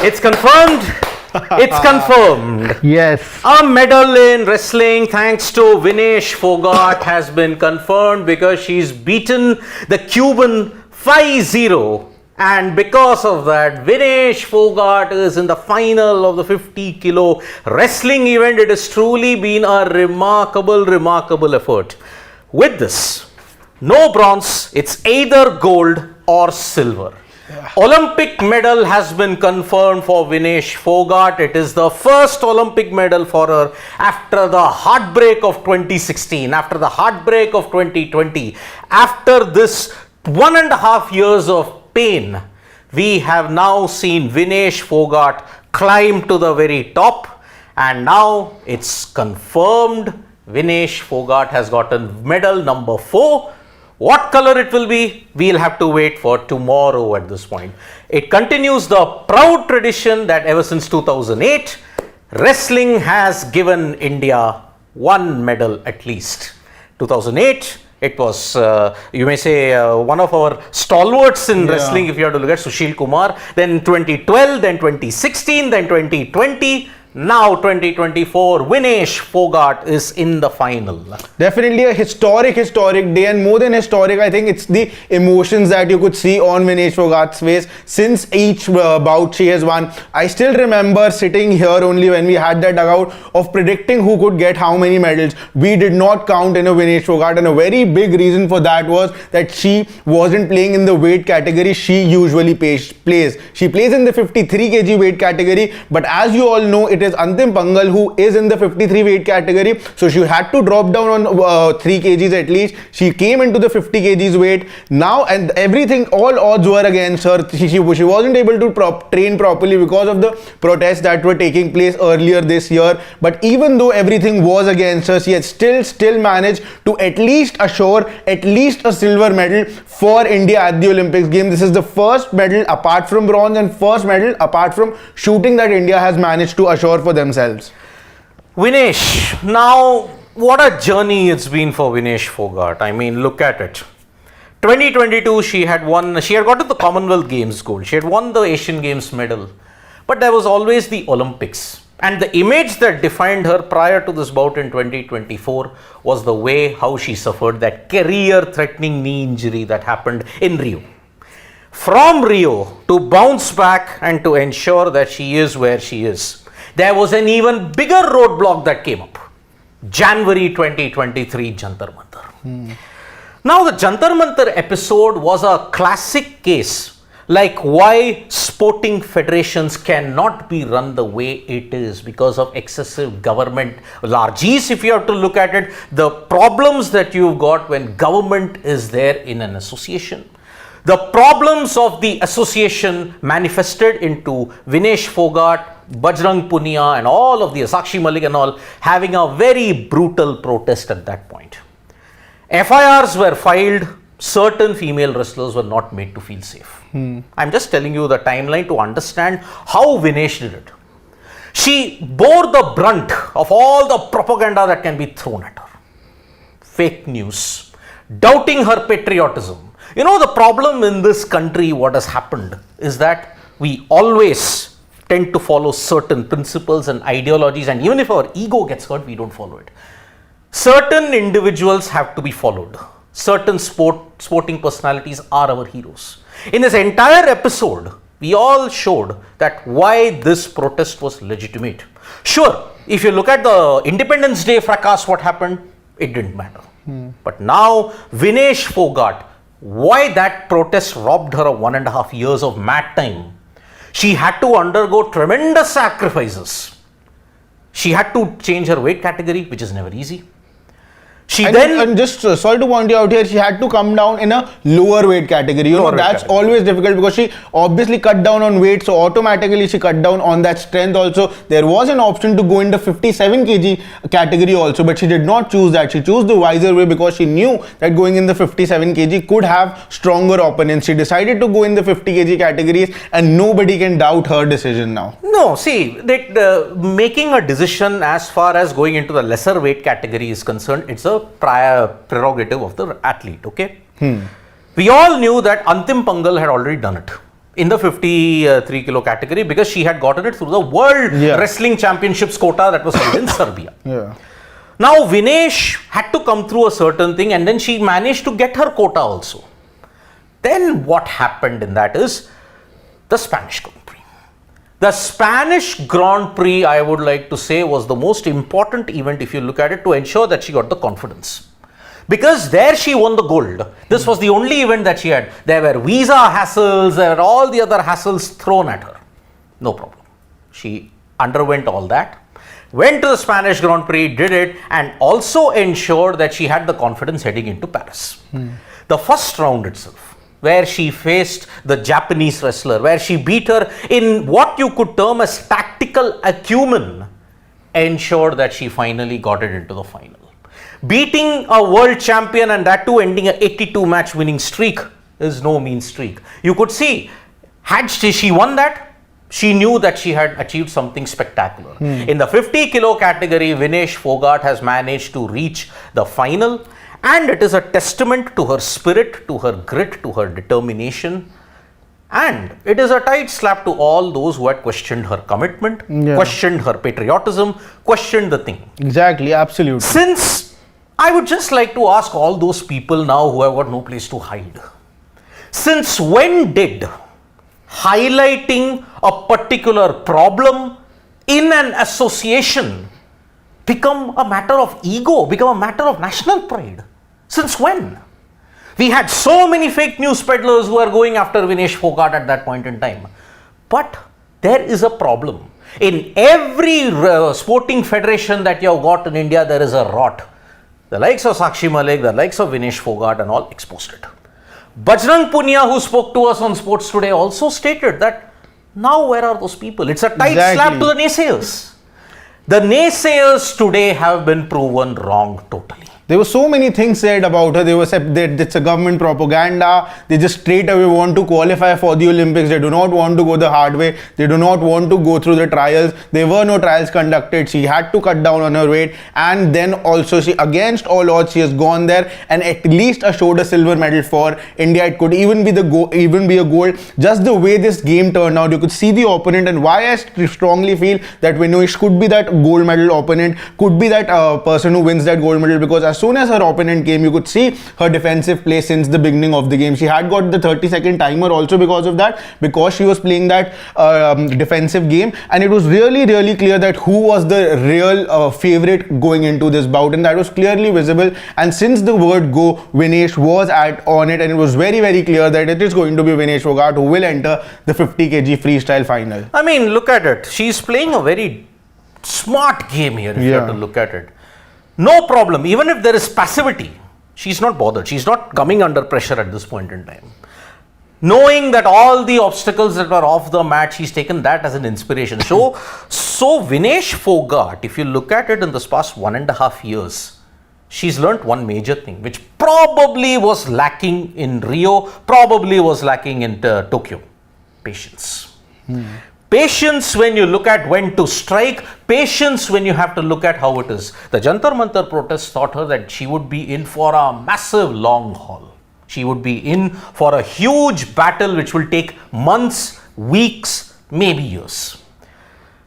It's confirmed. It's confirmed. Yes. A medal in wrestling thanks to Vinesh Phogat has been confirmed because she's beaten the Cuban 5-0. And because of that, Vinesh Phogat is in the final of the 50 kilo wrestling event. It has truly been a remarkable effort. With this, no bronze, it's either gold or silver. Yeah. Olympic medal has been confirmed for Vinesh Phogat. It is the first Olympic medal for her after the heartbreak of 2016, after the heartbreak of 2020, after this 1.5 years of pain. We have now seen Vinesh Phogat climb to the very top, and now it's confirmed Vinesh Phogat has gotten medal number 4. What color it will be, we'll have to wait for tomorrow at this point. It continues the proud tradition that ever since 2008, wrestling has given India one medal at least. 2008, it was, you may say, one of our stalwarts in wrestling, if you have to look at Sushil Kumar. Then 2012, then 2016, then 2020. Now 2024, Vinesh Phogat is in the final. Definitely a historic day, and more than historic, I think it's the emotions that you could see on Vinesh Phogat's face since each bout she has won. I still remember sitting here only when we had that dugout of predicting who could get how many medals. We did not count in a Vinesh Phogat, and a very big reason for that was that she wasn't playing in the weight category she usually plays. She plays in the 53 kg weight category, but as you all know, it is Antim Pangal who is in the 53 weight category, so she had to drop down on 3 kgs at least. She came into the 50 kgs weight now, and everything, all odds were against her. She wasn't able to train properly because of the protests that were taking place earlier this year. But even though everything was against her, she had still managed to at least assure at least a silver medal for India at the Olympics game. This is the first medal apart from bronze and first medal apart from shooting that India has managed to assure for themselves. Vinesh, now what a journey it's been for Vinesh Phogat. I mean, look at it. 2022 she had got to the Commonwealth Games gold. She had won the Asian Games medal. But there was always the Olympics. And the image that defined her prior to this bout in 2024 was the way how she suffered that career-threatening knee injury that happened in Rio. From Rio to bounce back and to ensure that she is where she is, there was an even bigger roadblock that came up. January 2023 Jantar Mantar. Now the Jantar Mantar episode was a classic case, like why sporting federations cannot be run the way it is because of excessive government largesse. If you have to look at it, the problems that you've got when government is there in an association. The problems of the association manifested into Vinesh Phogat, Bajrang Punia and all of the Sakshi Malik and all having a very brutal protest at that point. FIRs were filed. Certain female wrestlers were not made to feel safe. I'm just telling you the timeline to understand how Vinesh did it. She bore the brunt of all the propaganda that can be thrown at her. Fake news, doubting her patriotism. You know, the problem in this country, what has happened is that we always tend to follow certain principles and ideologies, and even if our ego gets hurt, we don't follow it. Certain individuals have to be followed. Certain sporting personalities are our heroes. In this entire episode, we all showed that why this protest was legitimate. Sure, if you look at the Independence Day fracas, what happened, it didn't matter. But now, Vinesh Phogat, why that protest robbed her of 1.5 years of mad time. She had to undergo tremendous sacrifices. She had to change her weight category, which is never easy. And just sorry to point you out here, she had to come down in a lower weight category. That's always difficult because she obviously cut down on weight, so automatically she cut down on that strength also. There was an option to go in the 57 kg category also, but she did not choose that. She chose the wiser way because she knew that going in the 57 kg could have stronger opponents. She decided to go in the 50 kg categories, and nobody can doubt her decision now. No, see, making a decision as far as going into the lesser weight category is concerned, it's a prior prerogative of the athlete, okay? We all knew that Antim Pangal had already done it. in the 53 kilo category because she had gotten it through the World Wrestling Championships quota that was held in Serbia. Yeah. Now Vinesh had to come through a certain thing and then she managed to get her quota also. Then what happened in that is the Spanish Grand Prix. The Spanish Grand Prix, I would like to say, was the most important event if you look at it to ensure that she got the confidence. Because there she won the gold. This was the only event that she had. There were visa hassles, there were all the other hassles thrown at her. No problem. She underwent all that, went to the Spanish Grand Prix, did it, and also ensured that she had the confidence heading into Paris. The first round itself, where she faced the Japanese wrestler, where she beat her in what you could term as tactical acumen, ensured that she finally got it into the final. Beating a world champion and that too ending an 82 match winning streak is no mean streak. You could see, had she won that, she knew that she had achieved something spectacular. In the 50 kilo category, Vinesh Phogat has managed to reach the final, and it is a testament to her spirit, to her grit, to her determination. And it is a tight slap to all those who had questioned her commitment, questioned her patriotism, questioned the thing. Exactly, absolutely. Since I would just like to ask all those people now who have got no place to hide. Since when did highlighting a particular problem in an association become a matter of ego, become a matter of national pride? Since when? We had so many fake news peddlers who are going after Vinesh Phogat at that point in time. But there is a problem. In every sporting federation that you have got in India, there is a rot. The likes of Sakshi Malik, the likes of Vinesh Phogat and all exposed it. Bajrang Punia, who spoke to us on Sports Today, also stated that now where are those people? It's a tight slap to the naysayers. The naysayers today have been proven wrong totally. There were so many things said about her. They were said that it's a government propaganda. They just straight away want to qualify for the Olympics. They do not want to go the hard way. They do not want to go through the trials. There were no trials conducted. She had to cut down on her weight. And then also she, against all odds, she has gone there and at least assured a silver medal for India. It could even be a gold. Just the way this game turned out, you could see the opponent, and why I strongly feel that Vinesh could be that gold medal opponent, could be that person who wins that gold medal, because as soon as her opponent came, you could see her defensive play since the beginning of the game. She had got the 30-second timer also because of that, because she was playing that defensive game, and it was really clear that who was the real favorite going into this bout, and that was clearly visible. And since the word go, Vinesh was on it, and it was very clear that it is going to be Vinesh Phogat who will enter the 50 kg freestyle final. I mean, look at it. She's playing a very smart game here, if you have to look at it. No problem. Even if there is passivity, she's not bothered. She's not coming under pressure at this point in time. Knowing that all the obstacles that were off the mat, she's taken that as an inspiration. So Vinesh Phogat, if you look at it in this past 1.5 years, she's learnt one major thing, which probably was lacking in Rio, probably was lacking in Tokyo. Patience. Patience when you look at when to strike, patience when you have to look at how it is. The Jantar Mantar protests taught her that she would be in for a massive long haul. She would be in for a huge battle which will take months, weeks, maybe years.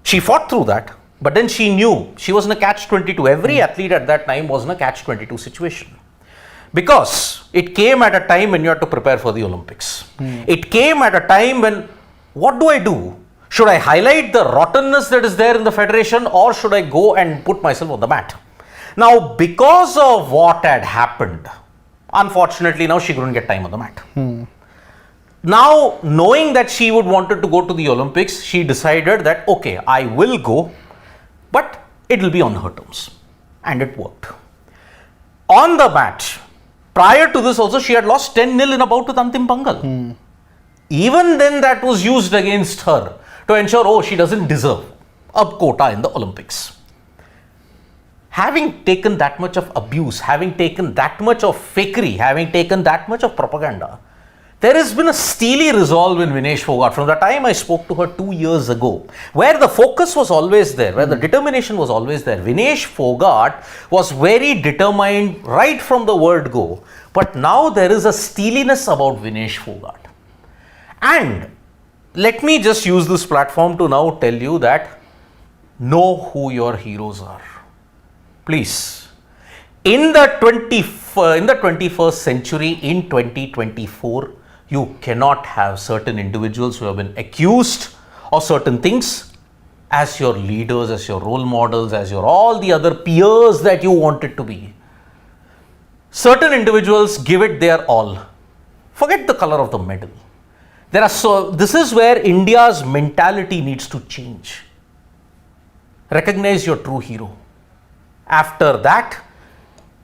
She fought through that, but then she knew she was in a catch-22. Every athlete at that time was in a catch-22 situation. Because it came at a time when you had to prepare for the Olympics. It came at a time when, what do I do? Should I highlight the rottenness that is there in the federation, or should I go and put myself on the mat? Now, because of what had happened, unfortunately, now she couldn't get time on the mat. Now, knowing that she would wanted to go to the Olympics, she decided that, okay, I will go, but it will be on her terms. And it worked. On the mat, prior to this also, she had lost 10-0 in a bout with Antim Pangal. Even then, that was used against her to ensure, oh, she doesn't deserve a quota in the Olympics. Having taken that much of abuse, having taken that much of fakery, having taken that much of propaganda, there has been a steely resolve in Vinesh Phogat from the time I spoke to her 2 years ago, where the focus was always there, where the determination was always there. Vinesh Phogat was very determined right from the word go, but now there is a steeliness about Vinesh Phogat. And let me just use this platform to now tell you that know who your heroes are. Please. In the 21st century, in 2024, you cannot have certain individuals who have been accused of certain things as your leaders, as your role models, as your all the other peers that you wanted to be. Certain individuals give it their all. Forget the color of the medal. This is where India's mentality needs to change. Recognize your true hero. After that,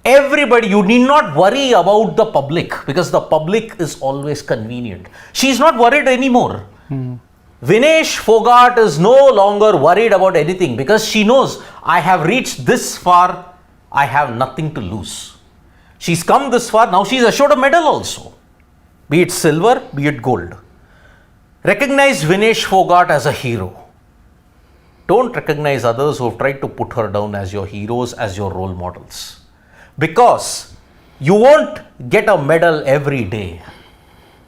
everybody, you need not worry about the public, because the public is always convenient. She's not worried anymore. Vinesh Phogat is no longer worried about anything, because she knows, I have reached this far, I have nothing to lose. She's come this far, now she's assured a medal also. Be it silver, be it gold. Recognize Vinesh Phogat as a hero. Don't recognize others who have tried to put her down as your heroes, as your role models. Because you won't get a medal every day.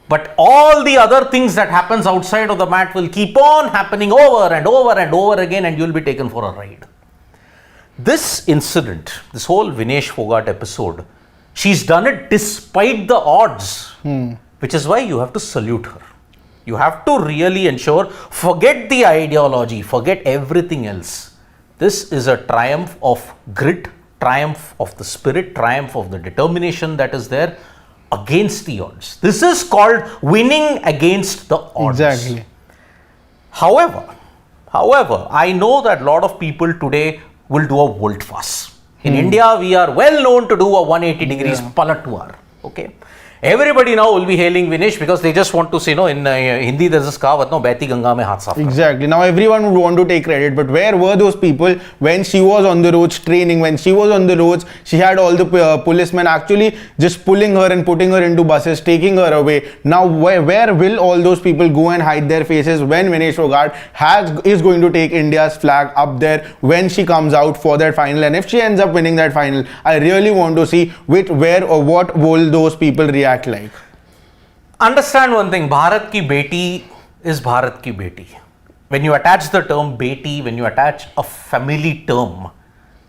But all the other things that happens outside of the mat will keep on happening over and over and over again, and you'll be taken for a ride. This incident, this whole Vinesh Phogat episode, she's done it despite the odds, which is why you have to salute her. You have to really ensure, forget the ideology, forget everything else. This is a triumph of grit, triumph of the spirit, triumph of the determination that is there against the odds. This is called winning against the odds. Exactly. However, I know that a lot of people today will do a volte-face. In India, we are well known to do a 180 degrees palatwar. Okay. Everybody now will be hailing Vinesh because they just want to say, in Hindi there's this kahavat, Behti Ganga mein haath saaf karo. Exactly. Now everyone would want to take credit, but where were those people when she was on the roads training, when she was on the roads, she had all the policemen actually just pulling her and putting her into buses, taking her away. Now where will all those people go and hide their faces when Vinesh Phogat is going to take India's flag up there when she comes out for that final? And if she ends up winning that final, I really want to see where or what will those people react like. Understand one thing, Bharat ki beti is Bharat ki beti. When you attach the term beti, when you attach a family term,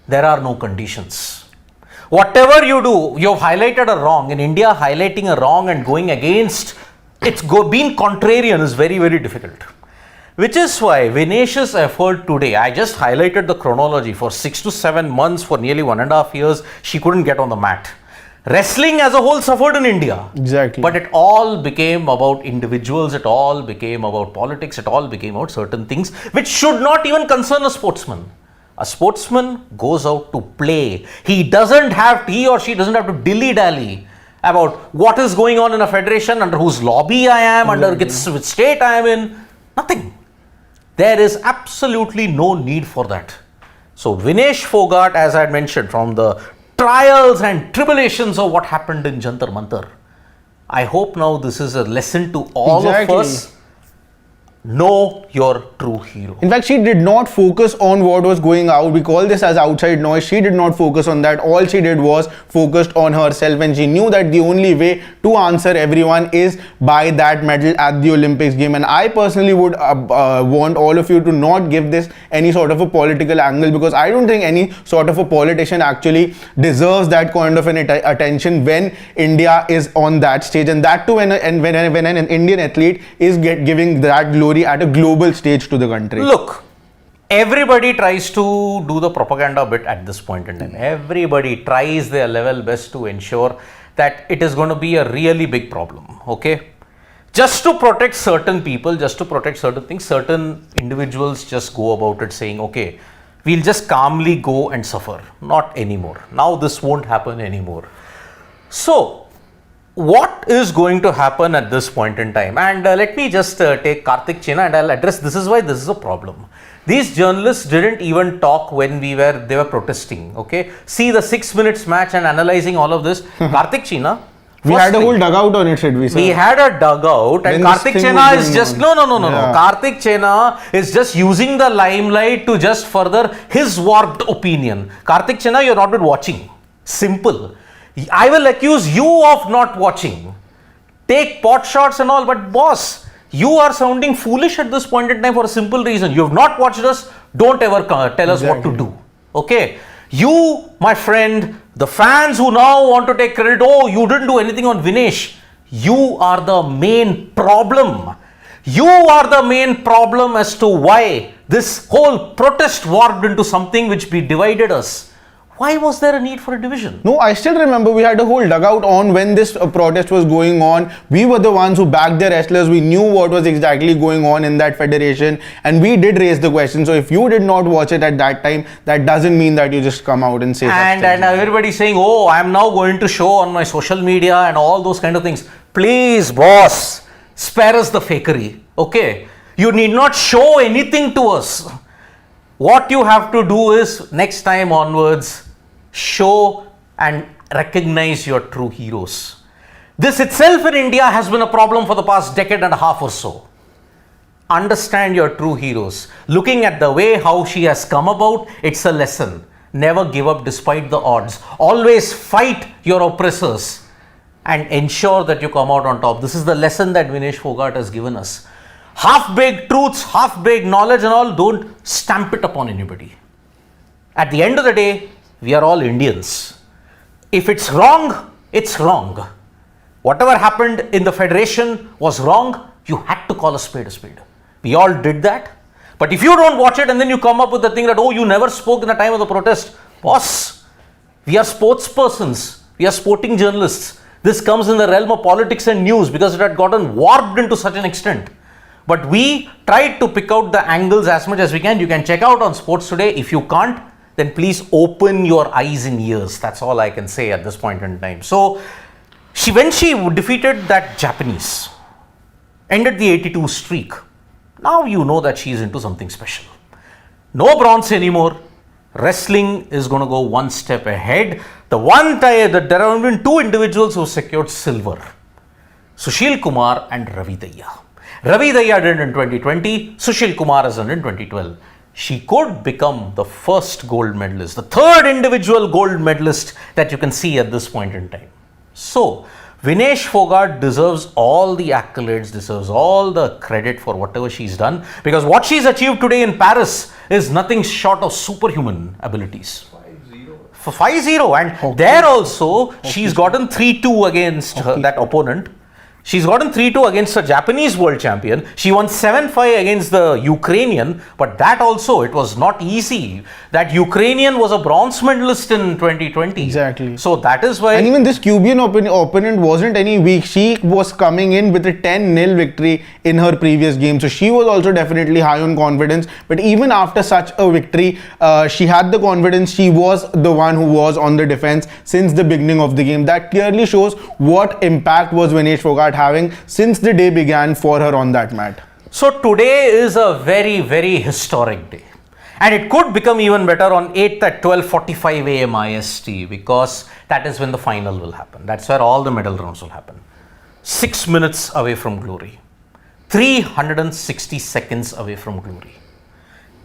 there are no conditions. Whatever you do, you've highlighted a wrong. In India, highlighting a wrong and going against, being contrarian is very, very difficult. Which is why Vinesh's effort today, I just highlighted the chronology, for 6 to 7 months, for nearly 1.5 years, she couldn't get on the mat. Wrestling as a whole suffered in India. Exactly. But it all became about individuals, it all became about politics, it all became about certain things which should not even concern a sportsman. A sportsman goes out to play. He or she doesn't have to dilly-dally about what is going on in a federation, under whose lobby I am, under which state I am in. Nothing. There is absolutely no need for that. So Vinesh Phogat, as I had mentioned, from the trials and tribulations of what happened in Jantar Mantar, I hope now this is a lesson to all of us. Know your true hero. In fact, she did not focus on what was going out. We call this as outside noise. She did not focus on that. All she did was focused on herself, and she knew that the only way to answer everyone is by that medal at the Olympics game. And I personally would want all of you to not give this any sort of a political angle, because I don't think any sort of a politician actually deserves that kind of an attention when India is on that stage, and that too when an Indian athlete is giving that glory at a global stage to the country. Look, everybody tries to do the propaganda bit at this point in time. Everybody tries their level best to ensure that it is going to be a really big problem. Okay, just to protect certain people, just to protect certain things, certain individuals just go about it saying, okay, we'll just calmly go and suffer. Not anymore. Now this won't happen anymore. So what is going to happen at this point in time? And let me just take Karthik Chena and I'll address, this is why this is a problem. These journalists didn't even talk when they were protesting. Okay, see the 6 minutes match and analyzing all of this. Karthik Chena, we had a whole dugout on it, should we say? We had a dugout, and Karthik Chena is just no. Karthik Chena is just using the limelight to just further his warped opinion. Karthik Chena, you're not been watching. Simple. I will accuse you of not watching. Take pot shots and all, but boss, You are sounding foolish at this point in time for a simple reason. You have not watched us. Don't ever tell us what to do. Okay? You, my friend, the fans who now want to take credit, oh, you didn't do anything on Vinesh. You are the main problem. You are the main problem as to why this whole protest warped into something which divided us. Why was there a need for a division? No, I still remember we had a whole dugout on when this protest was going on. We were the ones who backed the wrestlers. We knew what was exactly going on in that federation, and we did raise the question. So if you did not watch it at that time, that doesn't mean that you just come out and say and everybody's saying, oh, I'm now going to show on my social media and all those kind of things. Please, boss, spare us the fakery. Okay? You need not show anything to us. What you have to do is, next time onwards, show and recognize your true heroes. This itself in India has been a problem for the past decade and a half or so. Understand your true heroes. Looking at the way how she has come about, it's a lesson. Never give up despite the odds. Always fight your oppressors and ensure that you come out on top. This is the lesson that Vinesh Phogat has given us. Half-baked truths, half-baked knowledge and all, don't stamp it upon anybody. At the end of the day, we are all Indians. If it's wrong, it's wrong. Whatever happened in the federation was wrong. You had to call a spade a spade. We all did that. But if you don't watch it and then you come up with the thing that, oh, you never spoke in the time of the protest. Boss, we are sportspersons. We are sporting journalists. This comes in the realm of politics and news because it had gotten warped into such an extent. But we tried to pick out the angles as much as we can. You can check out on Sports Today. If you can't, then please open your eyes and ears. That's all I can say at this point in time. So, when she defeated that Japanese, ended the 82 streak, now you know that she's into something special. No bronze anymore. Wrestling is going to go one step ahead. There have been two individuals who secured silver. Sushil Kumar and Ravi Dayya. Ravi Dayya did in 2020, Sushil Kumar has done in 2012. She could become the first gold medalist, the third individual gold medalist that you can see at this point in time. So, Vinesh Phogat deserves all the accolades, deserves all the credit for whatever she's done, because what she's achieved today in Paris is nothing short of superhuman abilities. 5-0, and there also she's gotten 3-2 against that opponent. She's gotten 3-2 against a Japanese world champion. She won 7-5 against the Ukrainian, but that also, it was not easy. That Ukrainian was a bronze medalist in 2020. Exactly. So that is why... And even this Cuban opponent wasn't any weak. She was coming in with a 10-0 victory in her previous game. So she was also definitely high on confidence. But even after such a victory, she had the confidence. She was the one who was on the defense since the beginning of the game. That clearly shows what impact was Vinesh Phogat having since the day began for her on that mat. So today is a very, very historic day. And it could become even better on 8th at 12:45 a.m. IST, because that is when the final will happen. That's where all the medal rounds will happen. 6 minutes away from glory. 360 seconds away from glory.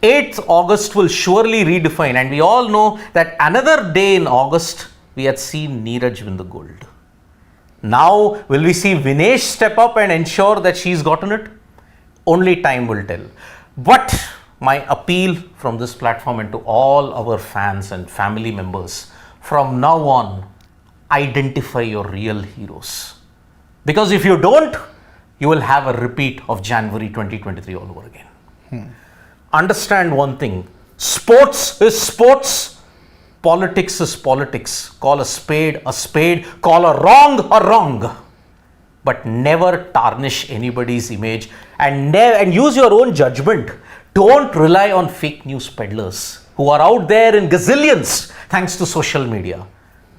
8th August will surely redefine, and we all know that another day in August, we had seen Neeraj win the gold. Now, will we see Vinesh step up and ensure that she's gotten it? Only time will tell. But my appeal from this platform and to all our fans and family members, from now on, identify your real heroes. Because if you don't, you will have a repeat of January 2023 all over again. Understand one thing, sports is sports. Politics is politics. Call a spade, call a wrong. But never tarnish anybody's image and use your own judgment. Don't rely on fake news peddlers who are out there in gazillions thanks to social media.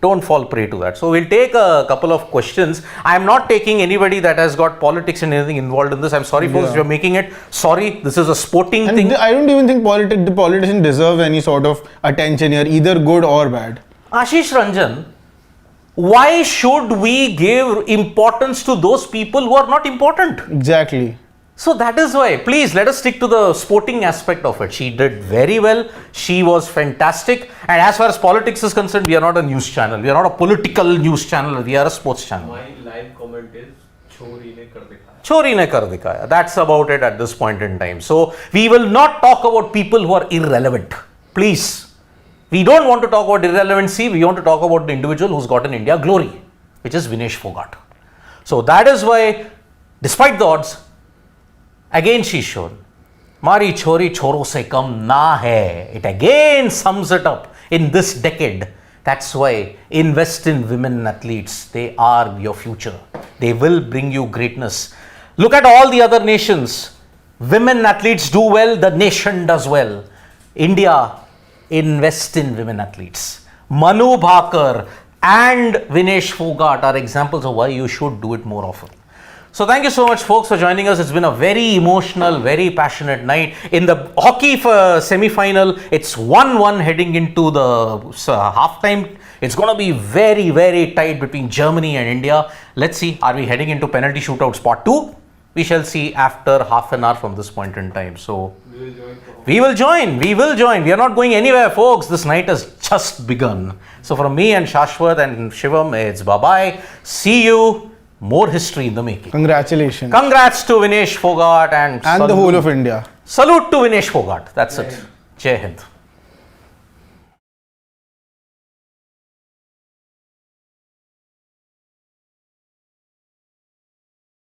Don't fall prey to that. So we'll take a couple of questions. I am not taking anybody that has got politics and anything involved in this. I'm sorry, folks, if you're making it. Sorry, this is a sporting thing. I don't even think the politicians deserve any sort of attention here, either good or bad. Ashish Ranjan, why should we give importance to those people who are not important? Exactly. So that is why, please let us stick to the sporting aspect of it. She did very well. She was fantastic. And as far as politics is concerned, we are not a news channel. We are not a political news channel. We are a sports channel. My live comment is, Chori ne kar dikha. Chori ne kar dikhaya. That's about it at this point in time. So we will not talk about people who are irrelevant. Please. We don't want to talk about irrelevancy. We want to talk about the individual who's gotten India glory, which is Vinesh Phogat. So that is why, despite the odds, again she's shown, Mari chori choro se kam na hai. It again sums it up in this decade. That's why invest in women athletes. They are your future. They will bring you greatness. Look at all the other nations. Women athletes do well, the nation does well. India, invest in women athletes. Manu Bhakar and Vinesh Phogat are examples of why you should do it more often. So thank you so much, folks, for joining us. It's been a very emotional, very passionate night. In the hockey semi-final, it's 1-1 heading into the halftime. It's going to be very, very tight between Germany and India. Let's see, are we heading into penalty shootouts part 2? We shall see after half an hour from this point in time. So we will join. We are not going anywhere, folks. This night has just begun. So from me and Shashwat and Shivam, it's bye-bye. See you. More history in the making. Congratulations. Congrats to Vinesh Phogat and the whole of India. Salute to Vinesh Phogat. That's it. Jai Hind.